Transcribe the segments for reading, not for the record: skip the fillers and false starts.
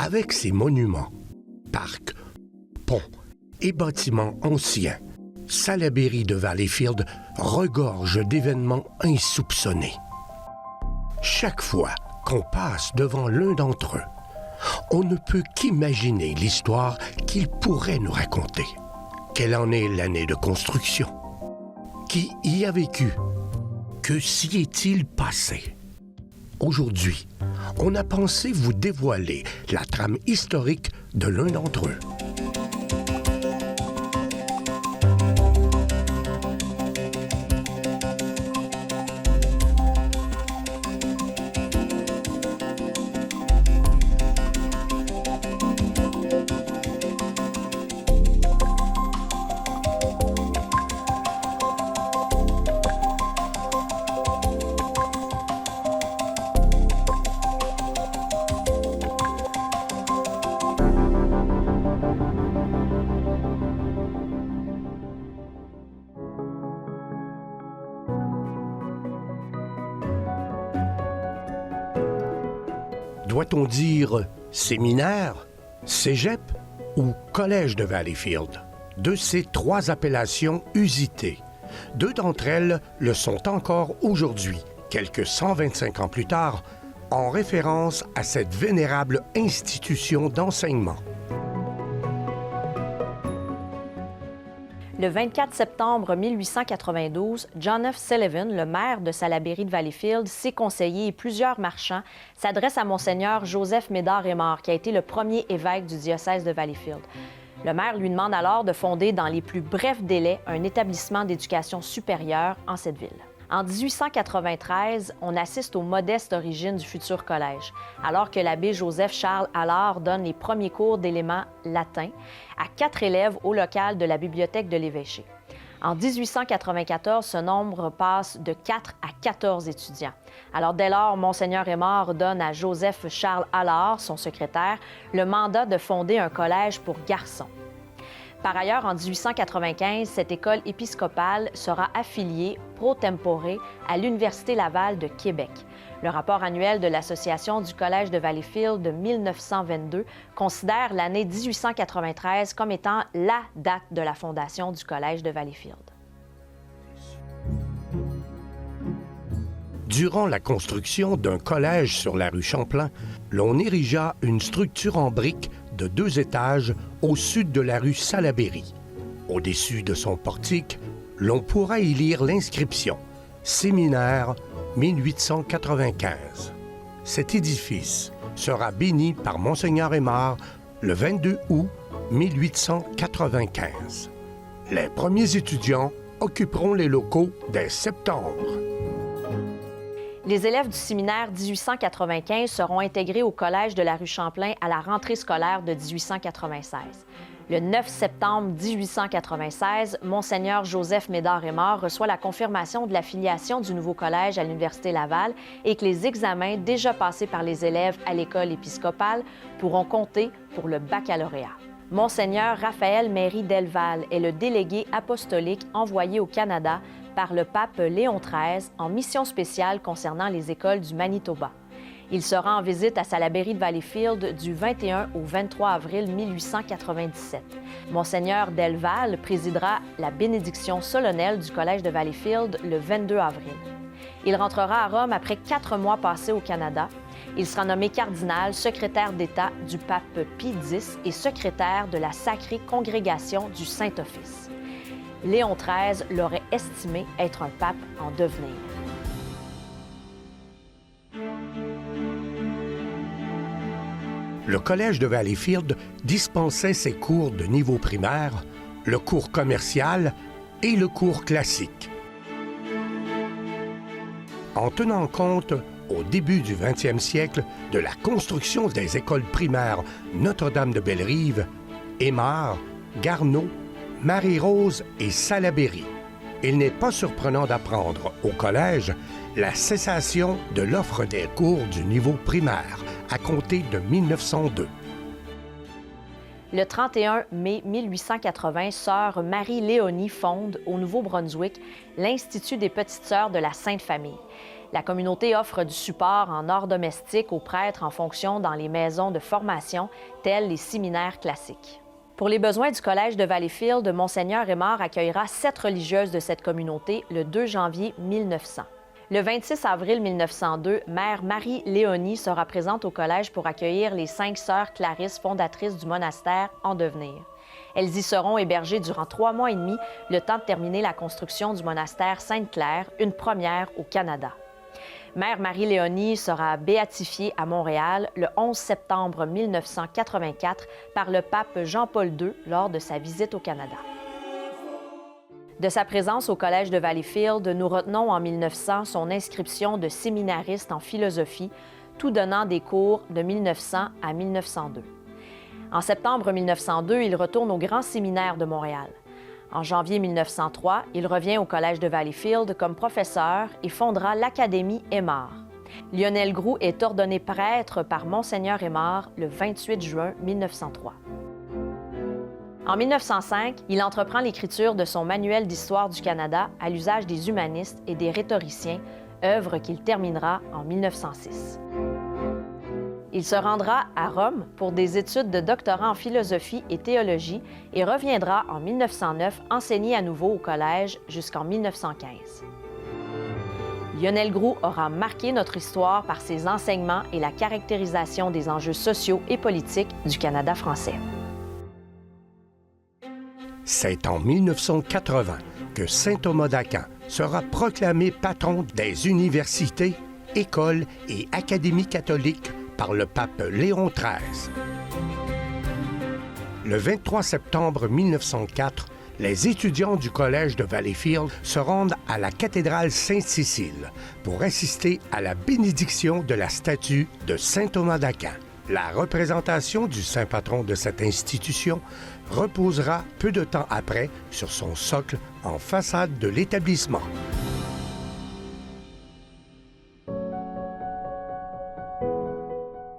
Avec ses monuments, parcs, ponts et bâtiments anciens, Salaberry de Valleyfield regorge d'événements insoupçonnés. Chaque fois qu'on passe devant l'un d'entre eux, on ne peut qu'imaginer l'histoire qu'il pourrait nous raconter. Quelle en est l'année de construction? Qui y a vécu? Que s'y est-il passé? Aujourd'hui, on a pensé vous dévoiler la trame historique de l'un d'entre eux. Doit-on dire séminaire, cégep ou collège de Valleyfield? De ces trois appellations usitées, deux d'entre elles le sont encore aujourd'hui, quelques 125 ans plus tard, en référence à cette vénérable institution d'enseignement. Le 24 septembre 1892, John F. Sullivan, le maire de Salaberry de Valleyfield, ses conseillers et plusieurs marchands s'adressent à Monseigneur Joseph Médard-Aymar, qui a été le premier évêque du diocèse de Valleyfield. Le maire lui demande alors de fonder dans les plus brefs délais un établissement d'éducation supérieure en cette ville. En 1893, on assiste aux modestes origines du futur collège, alors que l'abbé Joseph-Charles Allard donne les premiers cours d'éléments latins à 4 élèves au local de la bibliothèque de l'évêché. En 1894, ce nombre passe de 4 à 14 étudiants. Alors, dès lors, Monseigneur Aymar donne à Joseph-Charles Allard, son secrétaire, le mandat de fonder un collège pour garçons. Par ailleurs, en 1895, cette école épiscopale sera affiliée pro tempore à l'Université Laval de Québec. Le rapport annuel de l'Association du Collège de Valleyfield de 1922 considère l'année 1893 comme étant la date de la fondation du Collège de Valleyfield. Durant la construction d'un collège sur la rue Champlain, l'on érigea une structure en briques de 2 étages au sud de la rue Salaberry. Au-dessus de son portique, l'on pourra y lire l'inscription « Séminaire 1895 ». Cet édifice sera béni par Monseigneur Aymar le 22 août 1895. Les premiers étudiants occuperont les locaux dès septembre. Les élèves du séminaire 1895 seront intégrés au collège de la rue Champlain à la rentrée scolaire de 1896. Le 9 septembre 1896, Monseigneur Joseph Médard-Aymar reçoit la confirmation de l'affiliation du nouveau collège à l'Université Laval et que les examens déjà passés par les élèves à l'école épiscopale pourront compter pour le baccalauréat. Monseigneur Raphaël Méry Delval est le délégué apostolique envoyé au Canada par le pape Léon XIII en mission spéciale concernant les écoles du Manitoba. Il sera en visite à Salaberry de Valleyfield du 21 au 23 avril 1897. Monseigneur Delval présidera la bénédiction solennelle du Collège de Valleyfield le 22 avril. Il rentrera à Rome après 4 mois passés au Canada. Il sera nommé cardinal, secrétaire d'État du pape Pie X et secrétaire de la Sacrée Congrégation du Saint-Office. Léon XIII l'aurait estimé être un pape en devenir. Le Collège de Valleyfield dispensait ses cours de niveau primaire, le cours commercial et le cours classique. En tenant compte, au début du 20e siècle, de la construction des écoles primaires Notre-Dame de Bellerive, Aymar, Garneau, Marie-Rose et Salaberry, il n'est pas surprenant d'apprendre au collège la cessation de l'offre des cours du niveau primaire à compter de 1902. Le 31 mai 1880, sœur Marie-Léonie fonde au Nouveau-Brunswick l'Institut des Petites Sœurs de la Sainte Famille. La communauté offre du support en art domestique aux prêtres en fonction dans les maisons de formation, tels les séminaires classiques. Pour les besoins du collège de Valleyfield, Monseigneur Aymar accueillera 7 religieuses de cette communauté le 2 janvier 1900. Le 26 avril 1902, Mère Marie-Léonie sera présente au collège pour accueillir les 5 sœurs Clarisses fondatrices du monastère en devenir. Elles y seront hébergées durant 3 mois et demi, le temps de terminer la construction du monastère Sainte-Claire, une première au Canada. Mère Marie-Léonie sera béatifiée à Montréal le 11 septembre 1984 par le pape Jean-Paul II lors de sa visite au Canada. De sa présence au Collège de Valleyfield, nous retenons en 1900 son inscription de séminariste en philosophie, tout donnant des cours de 1900 à 1902. En septembre 1902, il retourne au Grand Séminaire de Montréal. En janvier 1903, il revient au Collège de Valleyfield comme professeur et fondera l'Académie Aymar. Lionel Groulx est ordonné prêtre par Monseigneur Aymar le 28 juin 1903. En 1905, il entreprend l'écriture de son Manuel d'histoire du Canada à l'usage des humanistes et des rhétoriciens, œuvre qu'il terminera en 1906. Il se rendra à Rome pour des études de doctorat en philosophie et théologie et reviendra en 1909 enseigner à nouveau au collège jusqu'en 1915. Lionel Groulx aura marqué notre histoire par ses enseignements et la caractérisation des enjeux sociaux et politiques du Canada français. C'est en 1980 que saint Thomas d'Aquin sera proclamé patron des universités, écoles et académies catholiques par le pape Léon XIII. Le 23 septembre 1904, les étudiants du collège de Valleyfield se rendent à la cathédrale Sainte-Cécile pour assister à la bénédiction de la statue de saint Thomas d'Aquin. La représentation du saint patron de cette institution reposera peu de temps après sur son socle en façade de l'établissement.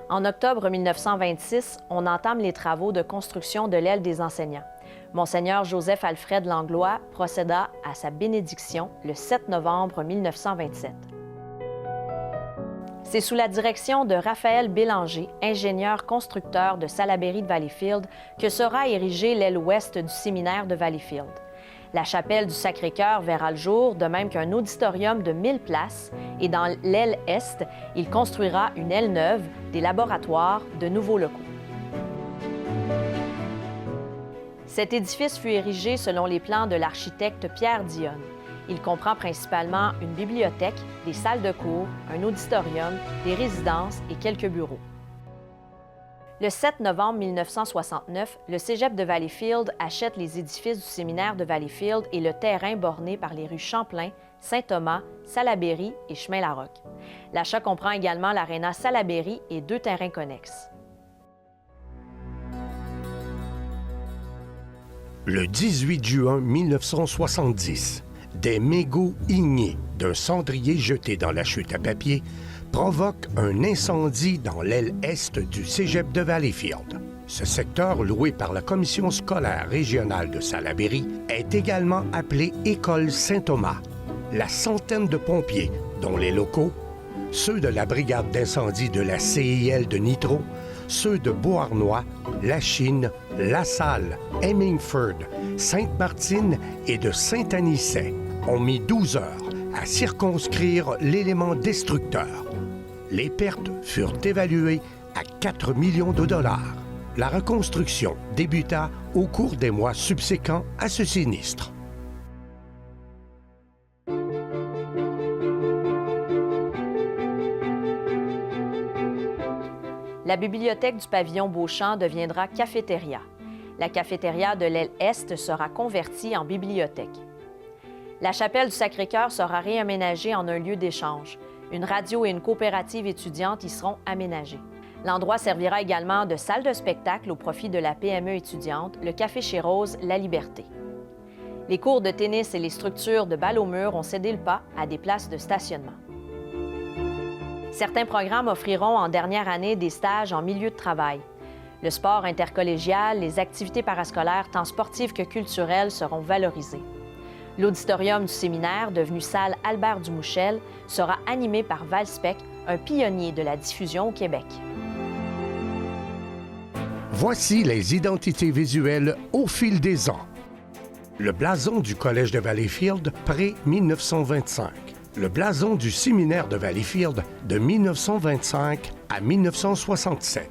En octobre 1926, on entame les travaux de construction de l'aile des enseignants. Monseigneur Joseph-Alfred Langlois procéda à sa bénédiction le 7 novembre 1927. C'est sous la direction de Raphaël Bélanger, ingénieur constructeur de Salaberry de Valleyfield, que sera érigée l'aile ouest du séminaire de Valleyfield. La chapelle du Sacré-Cœur verra le jour, de même qu'un auditorium de 1000 places, et dans l'aile est, il construira une aile neuve, des laboratoires, de nouveaux locaux. Cet édifice fut érigé selon les plans de l'architecte Pierre Dionne. Il comprend principalement une bibliothèque, des salles de cours, un auditorium, des résidences et quelques bureaux. Le 7 novembre 1969, le Cégep de Valleyfield achète les édifices du séminaire de Valleyfield et le terrain borné par les rues Champlain, Saint-Thomas, Salaberry et Chemin-Larocque. L'achat comprend également l'aréna Salaberry et 2 terrains connexes. Le 18 juin 1970, des mégots ignés d'un cendrier jeté dans la chute à papier provoquent un incendie dans l'aile est du Cégep de Valleyfield. Ce secteur, loué par la Commission scolaire régionale de Salaberry, est également appelé École Saint-Thomas. La centaine de pompiers, dont les locaux, ceux de la brigade d'incendie de la CIL de Nitro, ceux de Beauharnois, La Chine, La Salle, Hemingford, Sainte-Martine et de Saint-Anicet, ont mis 12 heures à circonscrire l'élément destructeur. Les pertes furent évaluées à 4 millions de dollars. La reconstruction débuta au cours des mois subséquents à ce sinistre. La bibliothèque du pavillon Beauchamp deviendra cafétéria. La cafétéria de l'aile est sera convertie en bibliothèque. La chapelle du Sacré-Cœur sera réaménagée en un lieu d'échange. Une radio et une coopérative étudiante y seront aménagées. L'endroit servira également de salle de spectacle au profit de la PME étudiante, le Café chez Rose, La Liberté. Les cours de tennis et les structures de balle au mur ont cédé le pas à des places de stationnement. Certains programmes offriront en dernière année des stages en milieu de travail. Le sport intercollégial, les activités parascolaires tant sportives que culturelles seront valorisées. L'auditorium du séminaire, devenu salle Albert Dumouchel, sera animé par Val Speck, un pionnier de la diffusion au Québec. Voici les identités visuelles au fil des ans. Le blason du Collège de Valleyfield pré-1925. Le blason du séminaire de Valleyfield de 1925 à 1967.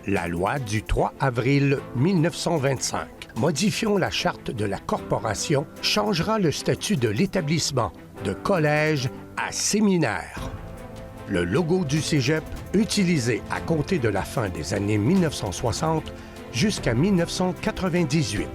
La loi du 3 avril 1925, modifiant la charte de la corporation, changera le statut de l'établissement de collège à séminaire. Le logo du cégep, utilisé à compter de la fin des années 1960 jusqu'à 1998.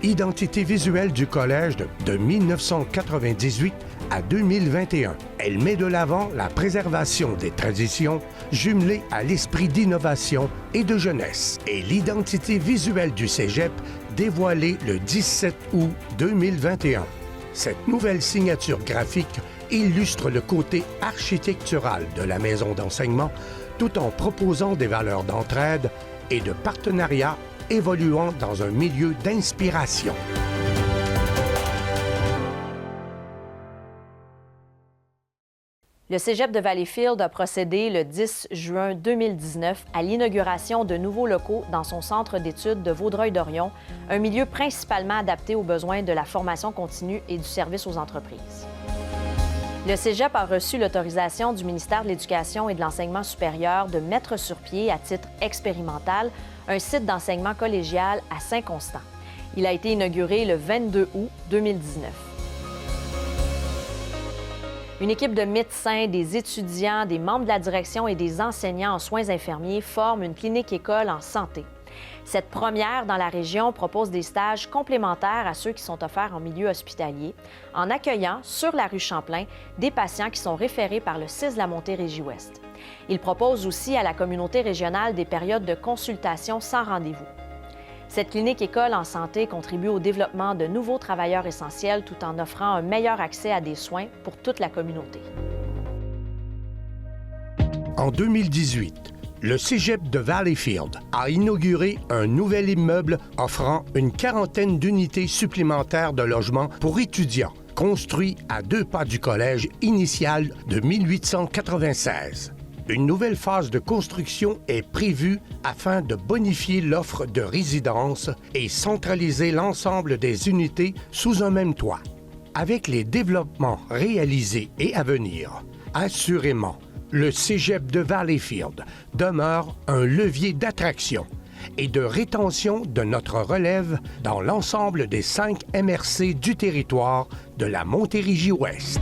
Identité visuelle du collège de 1998 à 2021. Elle met de l'avant la préservation des traditions jumelée à l'esprit d'innovation et de jeunesse. Et l'identité visuelle du cégep dévoilée le 17 août 2021. Cette nouvelle signature graphique illustre le côté architectural de la maison d'enseignement tout en proposant des valeurs d'entraide et de partenariat évoluant dans un milieu d'inspiration. Le Cégep de Valleyfield a procédé le 10 juin 2019 à l'inauguration de nouveaux locaux dans son centre d'études de Vaudreuil-Dorion, un milieu principalement adapté aux besoins de la formation continue et du service aux entreprises. Le Cégep a reçu l'autorisation du ministère de l'Éducation et de l'Enseignement supérieur de mettre sur pied, à titre expérimental, un site d'enseignement collégial à Saint-Constant. Il a été inauguré le 22 août 2019. Une équipe de médecins, des étudiants, des membres de la direction et des enseignants en soins infirmiers forment une clinique-école en santé. Cette première dans la région propose des stages complémentaires à ceux qui sont offerts en milieu hospitalier, en accueillant sur la rue Champlain des patients qui sont référés par le CIS de la Montérégie-Ouest. Il propose aussi à la communauté régionale des périodes de consultation sans rendez-vous. Cette clinique-école en santé contribue au développement de nouveaux travailleurs essentiels tout en offrant un meilleur accès à des soins pour toute la communauté. En 2018, le Cégep de Valleyfield a inauguré un nouvel immeuble offrant une quarantaine d'unités supplémentaires de logements pour étudiants, construit à 2 pas du collège initial de 1896. Une nouvelle phase de construction est prévue afin de bonifier l'offre de résidence et centraliser l'ensemble des unités sous un même toit. Avec les développements réalisés et à venir, assurément, le Cégep de Valleyfield demeure un levier d'attraction et de rétention de notre relève dans l'ensemble des 5 MRC du territoire de la Montérégie-Ouest.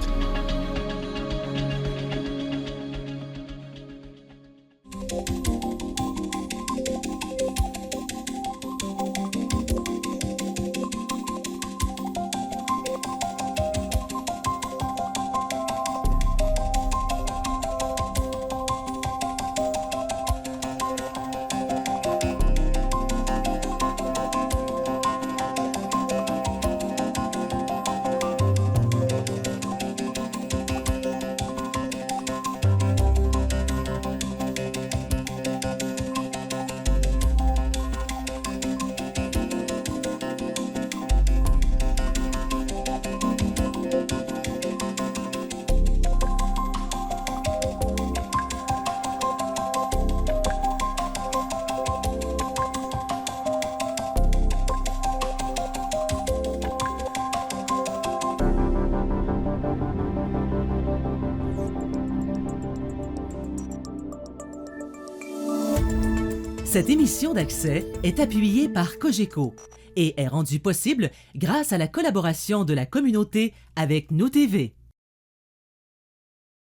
Cette émission d'Accès est appuyée par Cogeco et est rendue possible grâce à la collaboration de la communauté avec Nous TV.